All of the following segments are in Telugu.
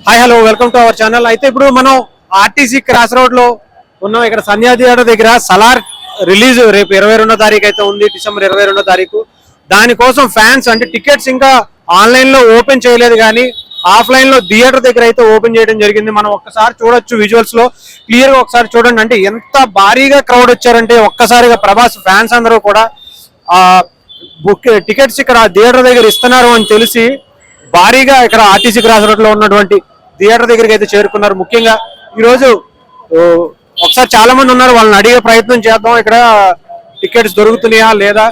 Hi hello welcome to our channel. అయితే ఇప్పుడు మనం ఆర్టీసీ క్రాస్ రోడ్ లో ఉన్నాం. ఇక్కడ సంధ్యా థియేటర్ దగ్గర సలార్ రిలీజ్ రేపు 22వ తారీఖు అయితే ఉంది, డిసెంబర్ 22వ తారీఖు. దానికోసం ఫ్యాన్స్ అంటే టికెట్స్ ఇంకా ఆన్లైన్ లో ఓపెన్ చేయలేదు, కానీ ఆఫ్లైన్ లో థియేటర్ దగ్గర అయితే ఓపెన్ చేయడం జరిగింది. మనం ఒక్కసారి చూడొచ్చు విజువల్స్ లో క్లియర్ గా ఒకసారి చూడండి. అంటే ఎంత భారీగా క్రౌడ్ వచ్చారంటే ఒక్కసారిగా ప్రభాస్ ఫ్యాన్స్ అందరూ కూడా ఆ బుక్ టికెట్స్ ఇక్కడ థియేటర్ దగ్గర ఇస్తున్నారు అని తెలిసి భారీగా ఇక్కడ ఆర్టీసీ క్రాస్ రోడ్ లో ఉన్నటువంటి థియేటర్ దగ్గరికి అయితే చేరుకున్నారు. ముఖ్యంగా ఈ రోజు ఒకసారి చాలా మంది ఉన్నారు, వాళ్ళని అడిగే ప్రయత్నం చేద్దాం. ఇక్కడ టికెట్స్ దొరుకుతున్నాయా లేదా.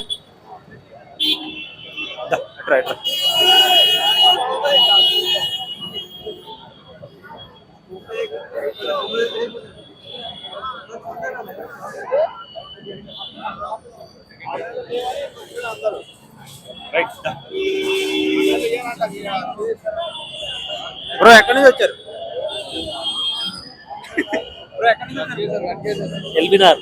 బ్రో ఎక్కడి నుంచి వచ్చారు? ఎల్బినార్